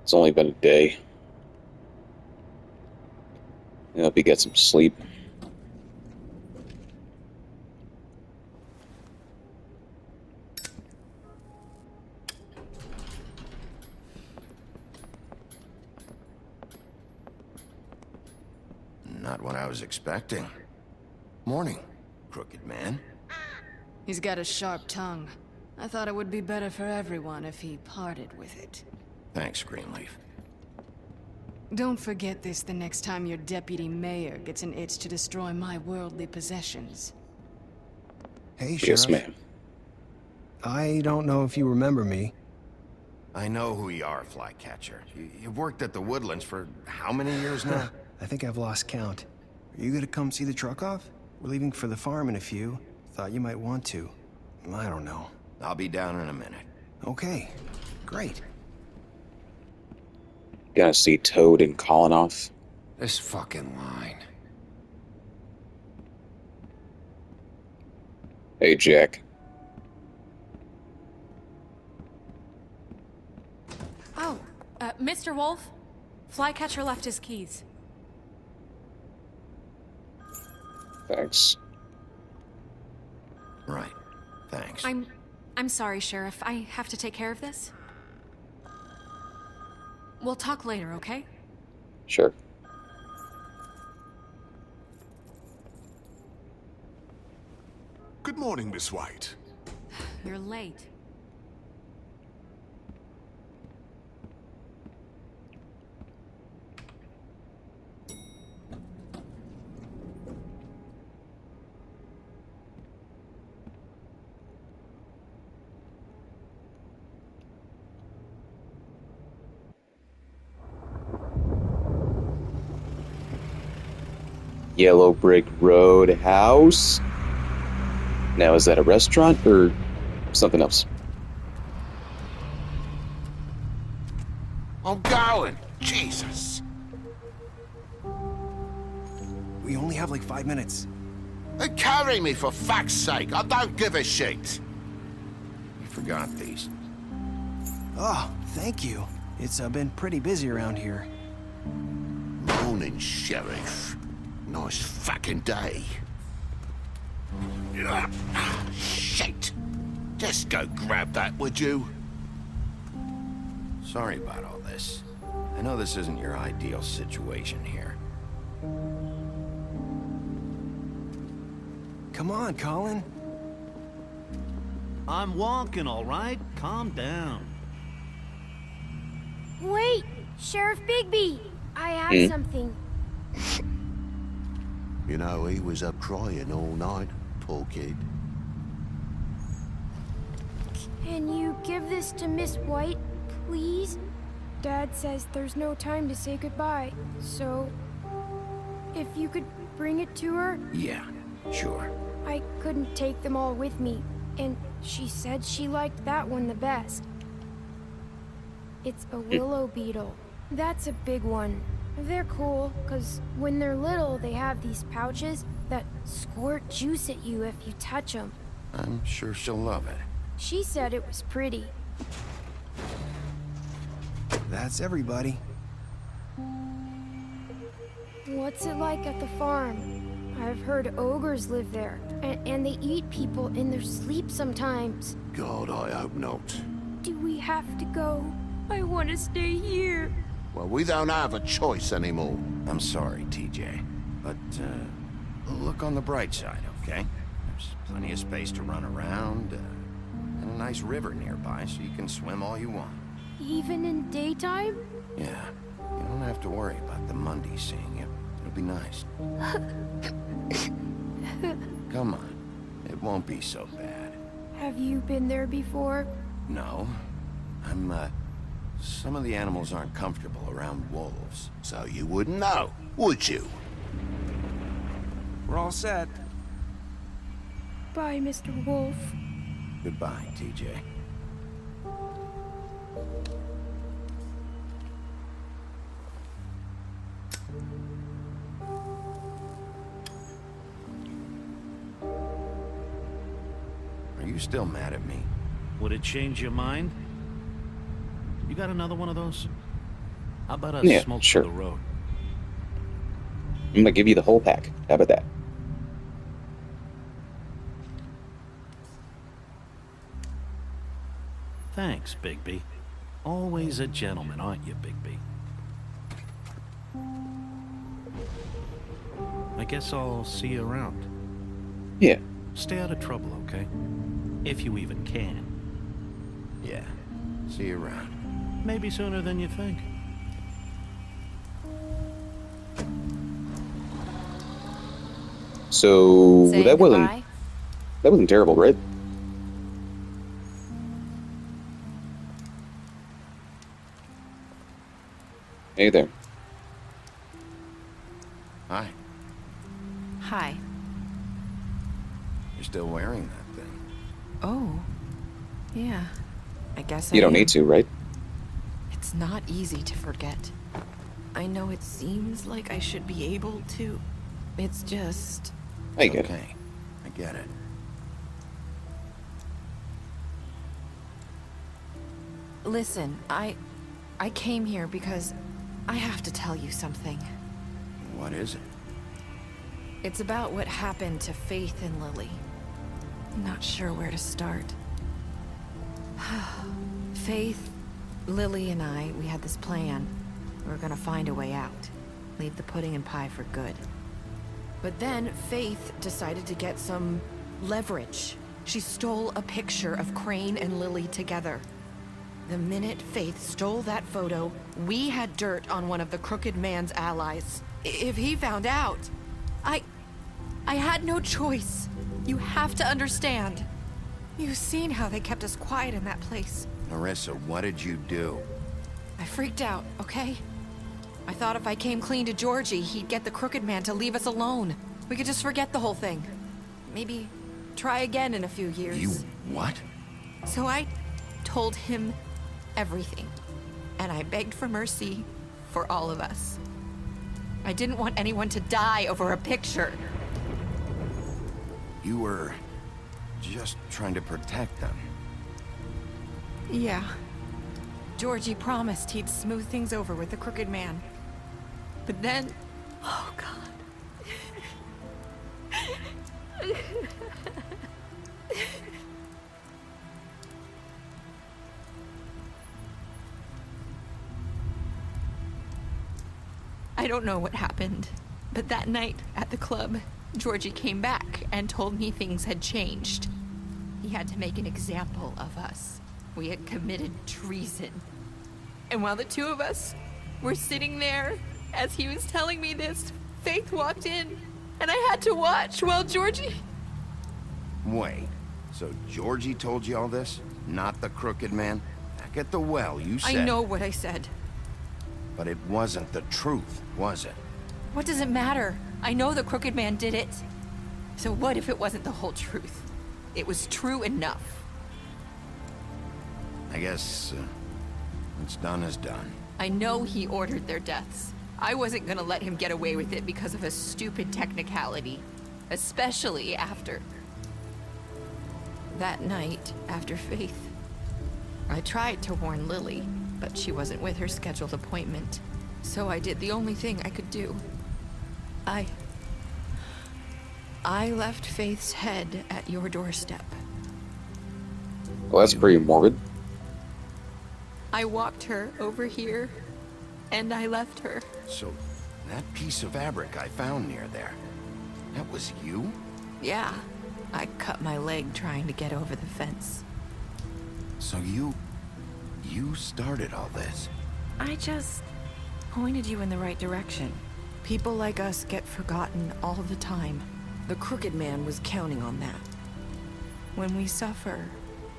It's only been a day. I hope you get some sleep. Not what I was expecting. Morning, crooked man. He's got a sharp tongue. I thought it would be better for everyone if he parted with it. Thanks, Greenleaf. Don't forget this the next time your deputy mayor gets an itch to destroy my worldly possessions. Hey, Sheriff. Yes, ma'am. I don't know if you remember me. I know who you are, Flycatcher. You've worked at the Woodlands for how many years now? I think I've lost count. Are you gonna come see the truck off? We're leaving for the farm in a few. Thought you might want to. I don't know. I'll be down in a minute. Okay, great. Gonna see Toad and Colin off. This fucking line. Hey, Jack. Oh, Mr. Wolf? Flycatcher left his keys. Thanks. Right. Thanks. I'm sorry, Sheriff. I have to take care of this. We'll talk later, okay? Sure. Good morning, Miss White. You're late. Yellow Brick Roadhouse. Now, is that a restaurant or something else? I'm going! Jesus! We only have like 5 minutes. Carry me for fuck's sake! I don't give a shit! You forgot these. Oh, thank you. It's been pretty busy around here. Morning, Sheriff. Nice fucking day. Shit! Just go grab that, would you? Sorry about all this. I know this isn't your ideal situation here. Come on, Colin. I'm walking, all right? Calm down. Wait, Sheriff Bigby! I have something. You know, he was up crying all night, poor kid. Can you give this to Miss White, please? Dad says there's no time to say goodbye, so... if you could bring it to her? Yeah, sure. I couldn't take them all with me, and she said she liked that one the best. It's a willow beetle. That's a big one. They're cool, because when they're little, they have these pouches that squirt juice at you if you touch them. I'm sure she'll love it. She said it was pretty. That's everybody. What's it like at the farm? I've heard ogres live there, and they eat people in their sleep sometimes. God, I hope not. Do we have to go? I want to stay here. Well, we don't have a choice anymore. I'm sorry, TJ. But, look on the bright side, okay? There's plenty of space to run around, and a nice river nearby so you can swim all you want. Even in daytime? Yeah, you don't have to worry about the Mundy seeing you. It'll be nice. Come on, it won't be so bad. Have you been there before? No, some of the animals aren't comfortable around wolves. So you wouldn't know, would you? We're all set. Bye, Mr. Wolf. Goodbye, TJ. Are you still mad at me? Would it change your mind? You got another one of those? How about a Yeah, smoke sure. for the road? I'm gonna give you the whole pack. How about that? Thanks, Bigby. Always a gentleman, aren't you, Bigby? I guess I'll see you around. Yeah. Stay out of trouble, okay? If you even can. Yeah. See you around. Maybe sooner than you think. So Saying that goodbye? wasn't terrible, right? Hey there. Hi. Hi. You're still wearing that thing. Oh. Yeah. I guess You don't need to, right? It's not easy to forget. I know it seems like I should be able to. It's just... I get it. Okay. I get it. Listen, I came here because I have to tell you something. What is it? It's about what happened to Faith and Lily. I'm not sure where to start. Faith, Lily, and I, we had this plan. We were gonna find a way out. Leave the pudding and pie for good. But then Faith decided to get some leverage. She stole a picture of Crane and Lily together. The minute Faith stole that photo, we had dirt on one of the Crooked Man's allies. If he found out, I had no choice. You have to understand. You've seen how they kept us quiet in that place. Marissa, what did you do? I freaked out, okay? I thought if I came clean to Georgie, he'd get the Crooked Man to leave us alone. We could just forget the whole thing. Maybe try again in a few years. You what? So I told him everything. And I begged for mercy for all of us. I didn't want anyone to die over a picture. You were just trying to protect them. Yeah. Georgie promised he'd smooth things over with the Crooked Man. But then... Oh, God. I don't know what happened, but that night at the club, Georgie came back and told me things had changed. He had to make an example of us. We had committed treason. And while the two of us were sitting there, as he was telling me this, Faith walked in, and I had to watch while Georgie... Wait, so Georgie told you all this? Not the Crooked Man? Back at the well, you said... I know what I said. But it wasn't the truth, was it? What does it matter? I know the Crooked Man did it. So what if it wasn't the whole truth? It was true enough. I guess, what's done is done. I know he ordered their deaths. I wasn't gonna let him get away with it because of a stupid technicality. Especially after... that night, after Faith. I tried to warn Lily, but she wasn't with her scheduled appointment. So I did the only thing I could do. I left Faith's head at your doorstep. Well, that's pretty morbid. I walked her over here, and I left her. So, that piece of fabric I found near there, that was you? Yeah, I cut my leg trying to get over the fence. So you started all this? I just pointed you in the right direction. People like us get forgotten all the time. The Crooked Man was counting on that. When we suffer,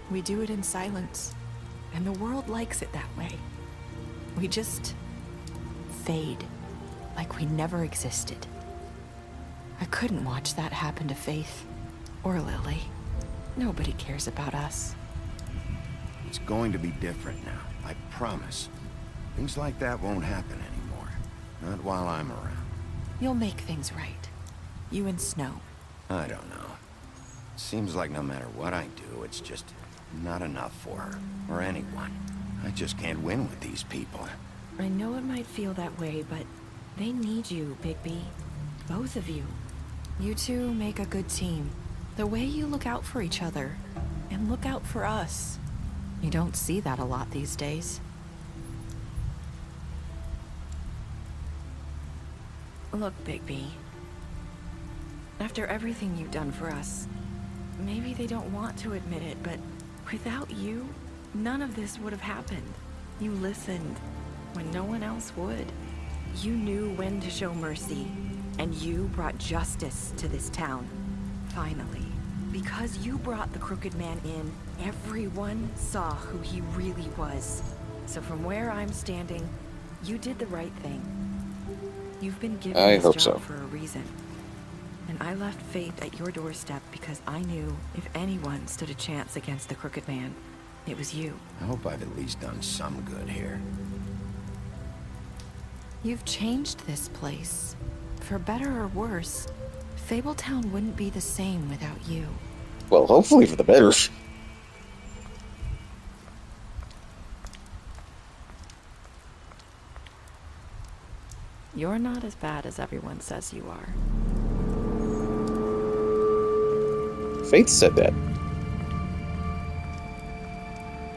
we do it in silence. And the world likes it that way. We just fade, like we never existed. I couldn't watch that happen to Faith, or Lily. Nobody cares about us. It's going to be different now, I promise. Things like that won't happen anymore. Not while I'm around. You'll make things right. You and Snow. I don't know. Seems like no matter what I do, it's just not enough for her, or anyone. I just can't win with these people. I know it might feel that way, but they need you, Bigby. Both of you. You two make a good team. The way you look out for each other, and look out for us. You don't see that a lot these days. Look, Bigby. After everything you've done for us, maybe they don't want to admit it, but without you, none of this would have happened. You listened when no one else would. You knew when to show mercy, and you brought justice to this town. Finally. Because you brought the Crooked Man in, everyone saw who he really was. So from where I'm standing, you did the right thing. You've been given I this hope job so. for a reason. And I left Faith at your doorstep because I knew if anyone stood a chance against the Crooked Man, it was you. I hope I've at least done some good here. You've changed this place. For better or worse, Fabletown wouldn't be the same without you. Well, hopefully for the better. You're not as bad as everyone says you are. Faith said that.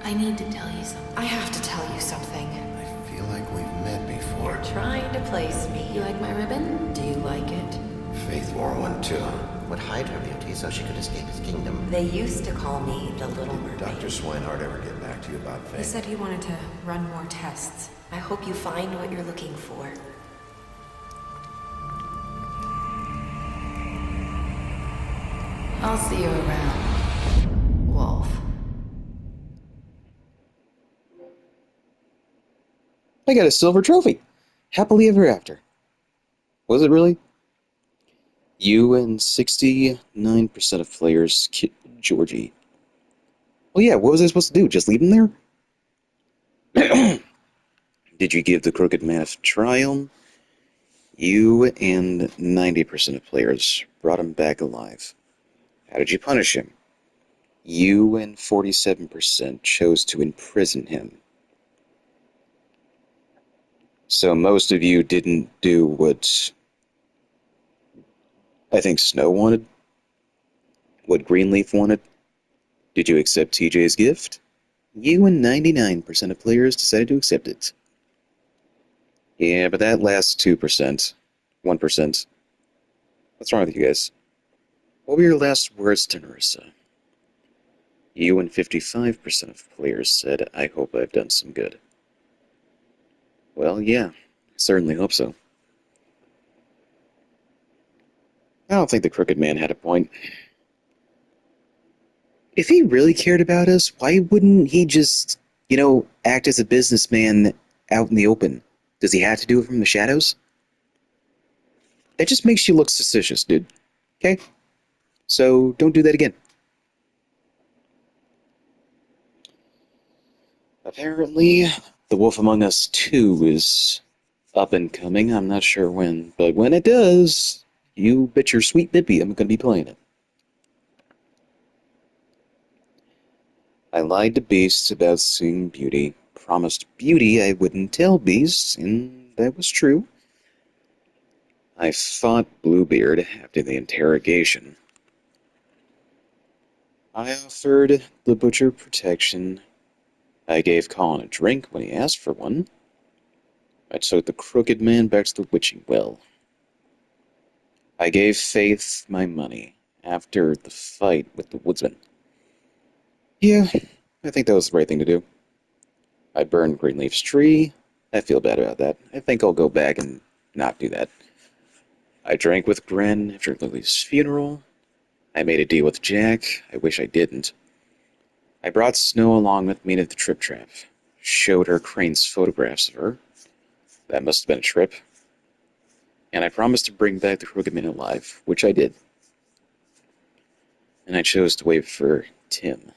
I need to tell you something. I have to tell you something. I feel like we've met before. Trying to place me. You like my ribbon? Do you like it? Faith wore one too. Would hide her beauty so she could escape his kingdom. They used to call me the Little Mermaid. Dr. Swinehart ever get back to you about He Faith? said he wanted to run more tests. I hope you find what you're looking for. I'll see you around, Wolf. I got a silver trophy. Happily ever after. Was it really? You and 69% of players killed Georgie. Well, yeah, what was I supposed to do? Just leave him there? Did you give the Crooked Man a trial? You and 90% of players brought him back alive. How did you punish him? You and 47% chose to imprison him. So most of you didn't do what I think Snow wanted, what Greenleaf wanted. Did you accept TJ's gift? You and 99% of players decided to accept it. Yeah, but that last 2%, 1%. What's wrong with you guys? What were your last words to Narissa? You and 55% of players said, I hope I've done some good. Well, yeah, I certainly hope so. I don't think the Crooked Man had a point. If he really cared about us, why wouldn't he just, act as a businessman out in the open? Does he have to do it from the shadows? That just makes you look suspicious, dude. Okay? So, don't do that again. Apparently, The Wolf Among Us 2 is up and coming. I'm not sure when, but when it does, you bet your sweet bippy I'm going to be playing it. I lied to Beast about seeing Beauty. Promised Beauty I wouldn't tell Beast, and that was true. I fought Bluebeard after the interrogation. I offered the Butcher protection. I gave Colin a drink when he asked for one. I took the Crooked Man back to the Witching Well. I gave Faith my money after the fight with the Woodsman. Yeah, I think that was the right thing to do. I burned Greenleaf's tree. I feel bad about that. I think I'll go back and not do that. I drank with Gren after Lily's funeral. I made a deal with Jack. I wish I didn't. I brought Snow along with me to the Trip Trap. Showed her Crane's photographs of her. That must have been a trip. And I promised to bring back the Crooked Man alive, which I did. And I chose to wait for Tim.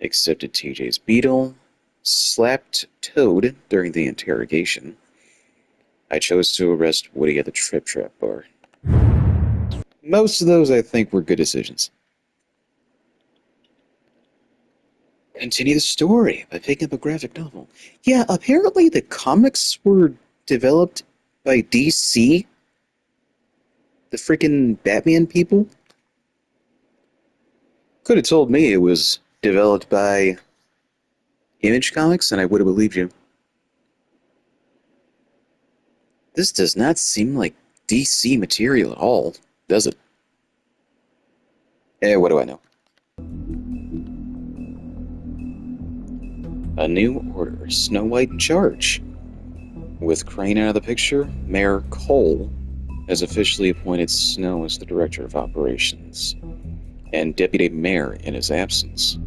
Accepted TJ's beetle. Slapped Toad during the interrogation. I chose to arrest Woody at the Trip Trap bar. Most of those, I think, were good decisions. Continue the story by picking up a graphic novel. Yeah, apparently the comics were developed by DC. The freaking Batman people. Could have told me it was developed by Image Comics and I would have believed you. This does not seem like DC material at all, does it? What do I know? A new order, Snow White in charge. With Crane out of the picture, Mayor Cole has officially appointed Snow as the director of operations, and deputy mayor in his absence.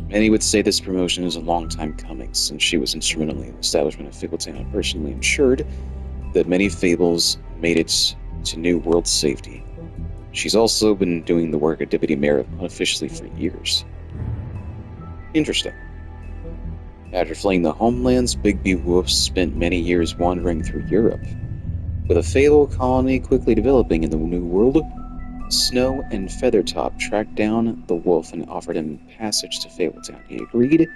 Many would say this promotion is a long time coming, since she was instrumental in the establishment of Fabletown and personally ensured that many Fables made it to New World safety. She's also been doing the work of deputy mayor unofficially for years. Interesting. After fleeing the homelands, Bigby Wolf spent many years wandering through Europe. With a Fable colony quickly developing in the New World, Snow and Feathertop tracked down the wolf and offered him passage to Fabletown. He agreed,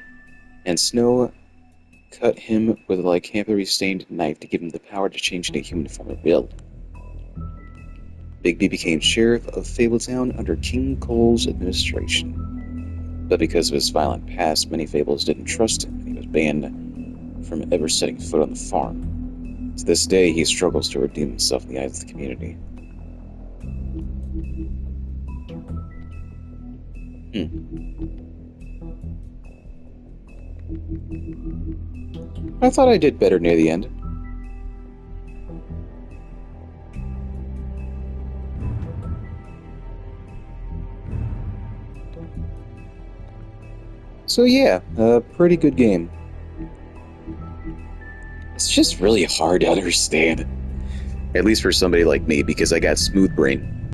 and Snow cut him with a lycanthropy-stained knife to give him the power to change into human form at will. Bigby became sheriff of Fabletown under King Cole's administration. But because of his violent past, many Fables didn't trust him, and he was banned from ever setting foot on the farm. To this day, he struggles to redeem himself in the eyes of the community. I thought I did better near the end. So yeah, a pretty good game. It's just really hard to understand. At least for somebody like me, because I got smooth brain.